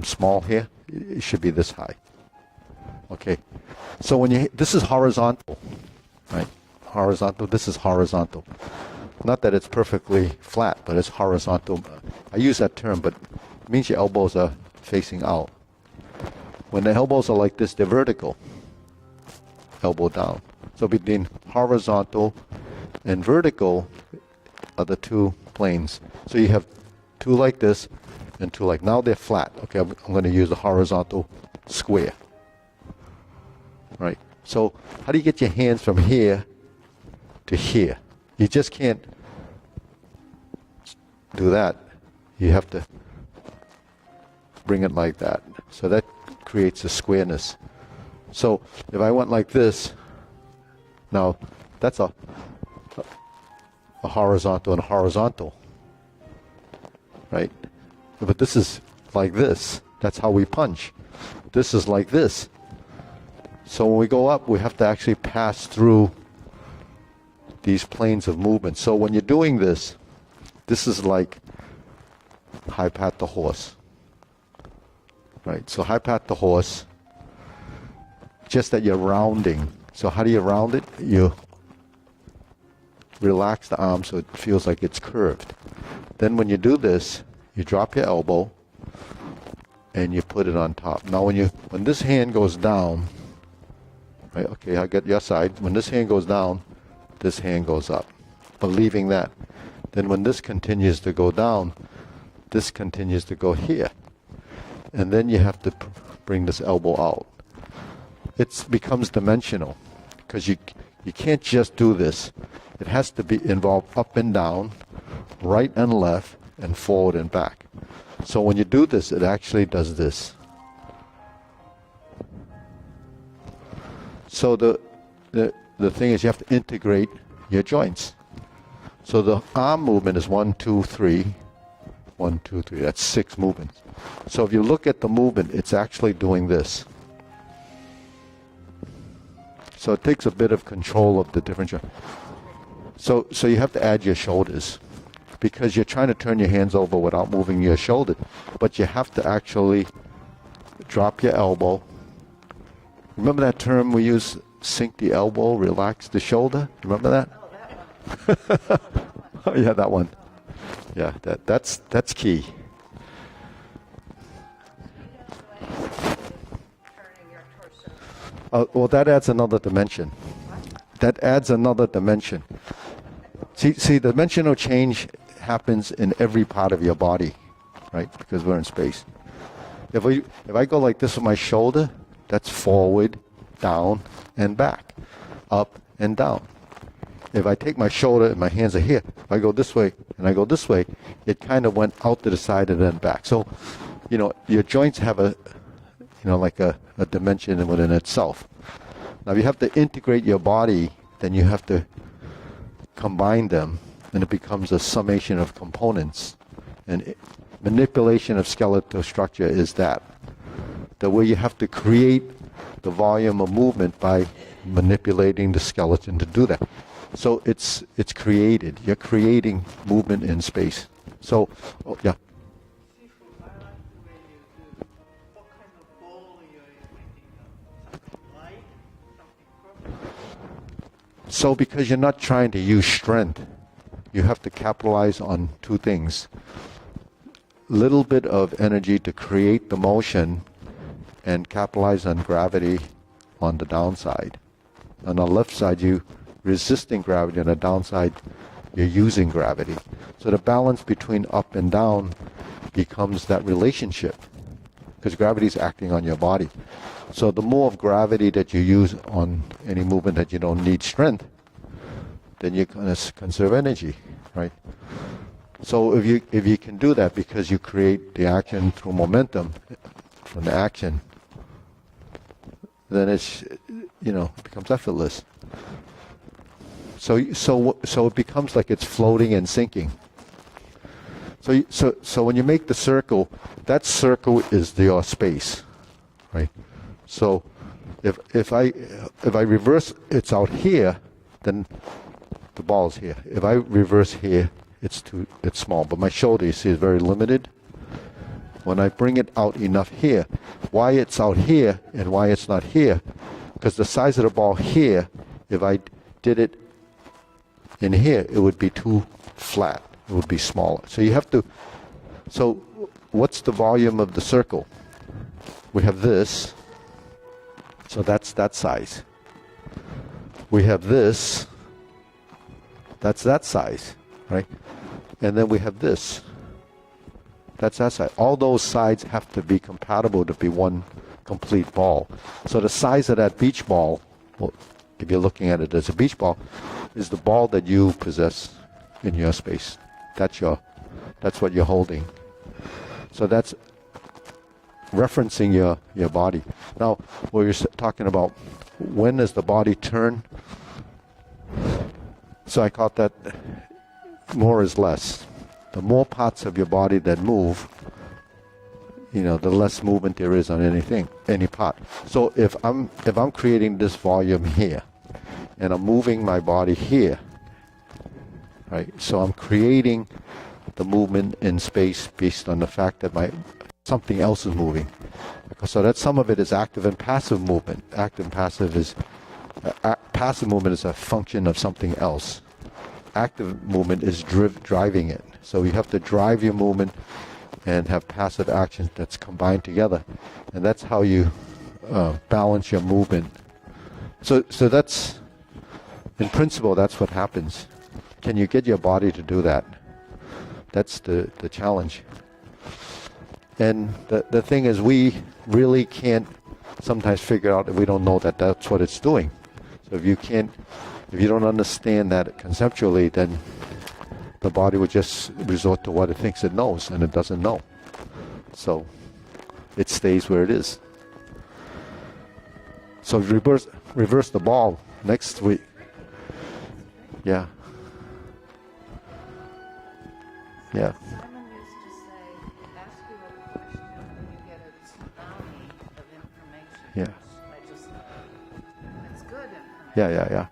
small here. It should be this high. Okay. So this is horizontal, right? Horizontal. This is horizontal. Not that it's perfectly flat, but it's horizontal. I use that term, but it means your elbows are facing out. When the elbows are like this, they're vertical. Elbow down. So between horizontal and vertical are the two planes. So you have two like this and two like, now they're flat. Okay, I'm going to use the horizontal square. Right. So how do you get your hands from here to here? You just can't do that. You have to bring it like that. So that creates a squareness. So if I went like this, now that's a horizontal and a horizontal, right? But this is like this. That's how we punch. This is like this. So when we go up, we have to actually pass through these planes of movement. So when you're doing this, this is like high pat the horse, right? So high pat the horse, just that you're rounding. So how do you round it? You relax the arm so it feels like it's curved. Then when you do this, you drop your elbow and you put it on top. Now when this hand goes down, right? Okay, I got your side. When this hand goes down, this hand goes up, but leaving that. Then when this continues to go down, this continues to go here. And then you have to bring this elbow out. It becomes dimensional because you can't just do this. It has to be involved up and down, right and left, and forward and back. So when you do this, it actually does this. So the thing is, you have to integrate your joints. So the arm movement is 1, 2, 3. 1, 2, 3. That's 6 movements. So if you look at the movement, it's actually doing this. So it takes a bit of control of the different joints. So you have to add your shoulders, because you're trying to turn your hands over without moving your shoulder, but you have to actually drop your elbow. Remember that term we use, sink the elbow, relax the shoulder? Remember that? Oh, yeah, that one. Yeah, that's key. Turning your torso. Well, that adds another dimension. That adds another dimension. See, dimensional change happens in every part of your body, right? Because we're in space. If I go like this with my shoulder, that's forward, down, and back, up and down. If I take my shoulder and my hands are here, if I go this way and I go this way, it kind of went out to the side and then back. So, your joints have like a dimension within itself. Now, if you have to integrate your body, then you have to combine them, and it becomes a summation of components. And manipulation of skeletal structure is that. The way you have to create the volume of movement by manipulating the skeleton to do that. So it's created. You're creating movement in space. So, yeah. Seafood, I like the way you do. What kind of ball you're thinking of? Something light, something purple? So because you're not trying to use strength, you have to capitalize on two things. Little bit of energy to create the motion and capitalize on gravity on the downside. On the left side, you resisting gravity. On the downside, you're using gravity. So the balance between up and down becomes that relationship, because gravity is acting on your body. So the more of gravity that you use on any movement that you don't need strength, then you're going to conserve energy, right? So if you can do that, because you create the action through momentum from the action, then it's it becomes effortless. So it becomes like it's floating and sinking. So when you make the circle, that circle is your space, right? So if I reverse, it's out here, then the ball's here. If I reverse here, it's small. But my shoulder, you see, is very limited. When I bring it out enough here, why it's out here and why it's not here? Because the size of the ball here, if I did it in here, it would be too flat. It would be smaller. So you have to. So what's the volume of the circle? We have this. So that's that size. We have this. That's that size, right? And then we have this. That's that side. All those sides have to be compatible to be one complete ball. So the size of that beach ball, well, if you're looking at it as a beach ball, is the ball that you possess in your space. That's what you're holding. So that's referencing your body. Now, when you're talking about when does the body turn, so I call that more is less. The more parts of your body that move, the less movement there is on any part. So if I'm creating this volume here, and I'm moving my body here, right? So I'm creating the movement in space based on the fact that something else is moving. So that some of it is active and passive movement. Active and passive is passive movement is a function of something else. Active movement is driving it. So you have to drive your movement and have passive action that's combined together, and that's how you balance your movement. So that's, in principle, that's what happens. Can you get your body to do that? That's the challenge. And the thing is, we really can't sometimes figure out if we don't know that that's what it's doing. So if you don't understand that conceptually, then the body would just resort to what it thinks it knows, and it doesn't know. So it stays where it is. So reverse the ball next week. Yeah. Yeah. Simon used to say, ask you a question when you get a tsunami of information. Yeah. I just, it's good information. Yeah.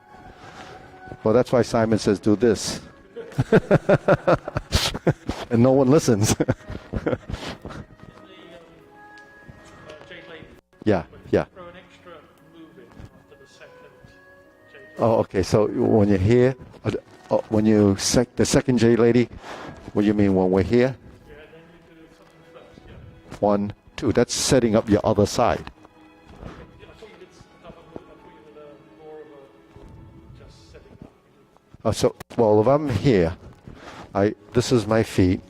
Well, that's why Simon says, do this. And no one listens. Jade lady. Yeah. Throw an extra move in after the second Jade lady. Oh, okay. So when you're here, the second J lady, what do you mean when we're here? Yeah, then you do something first. Yeah. 1, 2. That's setting up your other side. Yeah, I thought you did double move. I thought you did more of a just setting up. Well, if I'm here, this is my feet,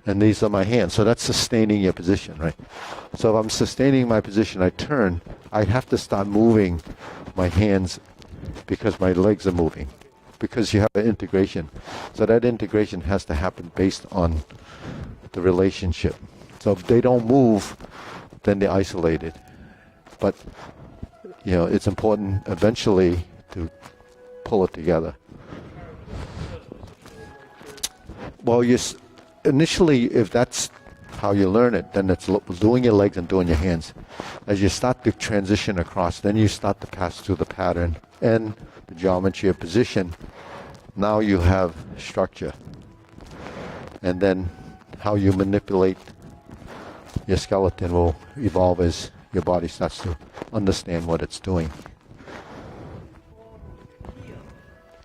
and these are my hands. So that's sustaining your position, right? So if I'm sustaining my position, I turn, I have to start moving my hands because my legs are moving, because you have an integration. So that integration has to happen based on the relationship. So if they don't move, then they're isolated. But, it's important eventually to pull it together. Well, initially, if that's how you learn it, then it's doing your legs and doing your hands. As you start to transition across, then you start to pass through the pattern and the geometry of position. Now you have structure. And then how you manipulate your skeleton will evolve as your body starts to understand what it's doing.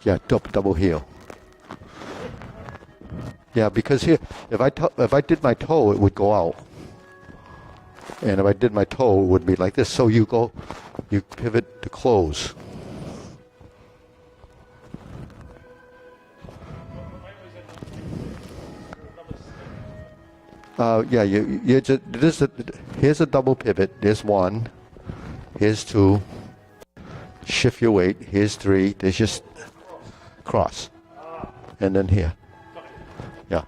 Yeah, double heel. Yeah, because here, if I did my toe, it would go out. And if I did my toe, it would be like this. So you pivot to close. Here's a double pivot. There's 1. Here's 2. Shift your weight. Here's 3. There's just cross. And then here. Yeah.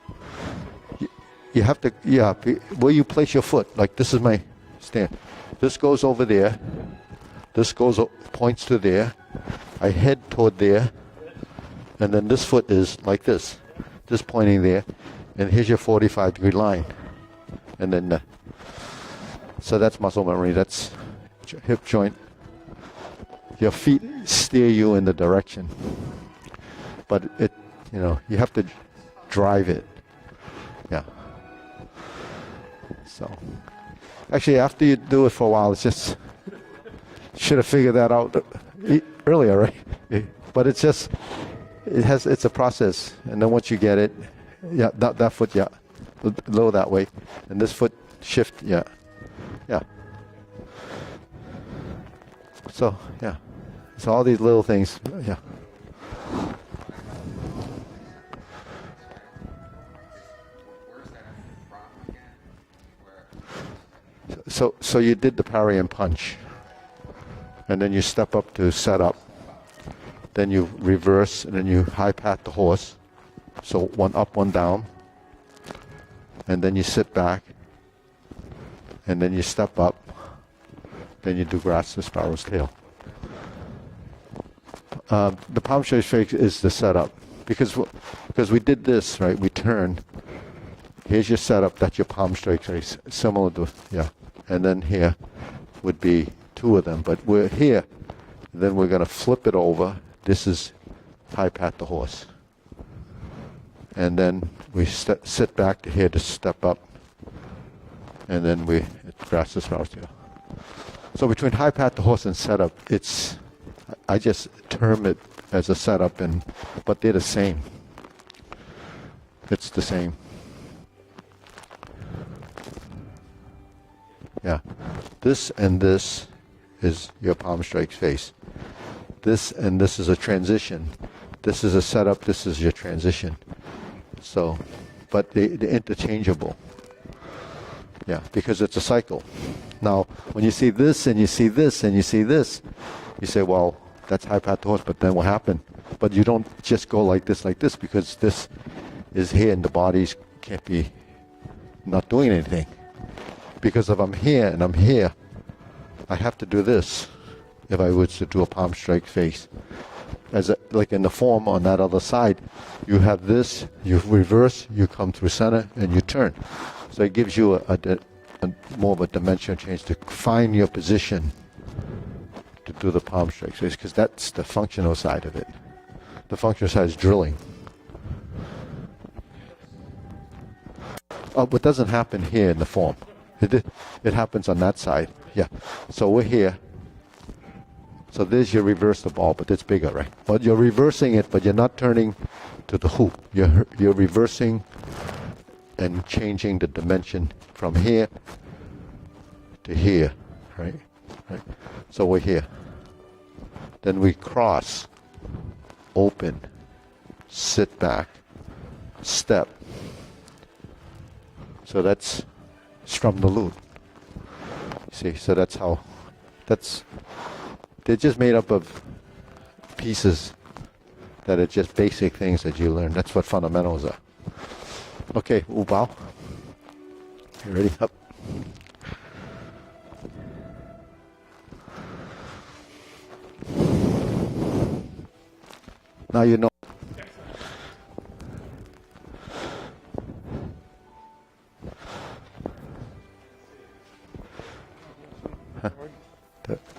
You have to, where you place your foot. Like this is my stand. This goes over there. This points to there. I head toward there. And then this foot is like this. This pointing there. And here's your 45-degree line. And then, so that's muscle memory. That's hip joint. Your feet steer you in the direction. But you have to drive it. Yeah. So, actually, after you do it for a while, it's just, should have figured that out earlier, right? But it's a process. And then once you get it, that foot, low that way. And this foot shift, yeah. So, yeah. So all these little things, yeah. So you did the parry and punch, and then you step up to set up, then you reverse, and then you high pat the horse, so 1 up, 1 down, and then you sit back, and then you step up, then you do grasp the sparrow's tail. The palm strike fake is the setup, because we did this, right, we turned, here's your setup, that's your palm strike face, similar to, and then here would be 2 of them, but we're here, then we're going to flip it over. This is high pat the horse. And then we sit back to here to step up, and then we grasp the sparrow's tail. So between high pat the horse and setup, I just term it as a setup, but they're the same. It's the same. Yeah. This and this is your palm strike face. This and this is a transition. This is a setup, this is your transition. So, but they're interchangeable. Yeah, because it's a cycle. Now, when you see this and you see this and you see this, you say, well, that's high pat the horse, but then what happened? but you don't just go like this, because this is here and the bodies can't be not doing anything. Because if I'm here and I'm here, I have to do this if I was to do a palm strike face. Like in the form on that other side, you have this, you reverse, you come through center, and you turn. So it gives you a more of a dimensional change to find your position to do the palm strike face, because that's the functional side of it. The functional side is drilling. What doesn't happen here in the form. It happens on that side. Yeah. So we're here. So there's your reverse the ball, but it's bigger, right? But you're reversing it, but you're not turning to the hoop. You're reversing and changing the dimension from here to here, right? Right. So we're here. Then we cross, open, sit back, step. So that's strum the loop. See, so that's how, they're just made up of pieces that are just basic things that you learn. That's what fundamentals are. Okay, Wu Bao. You ready? Up. Now you know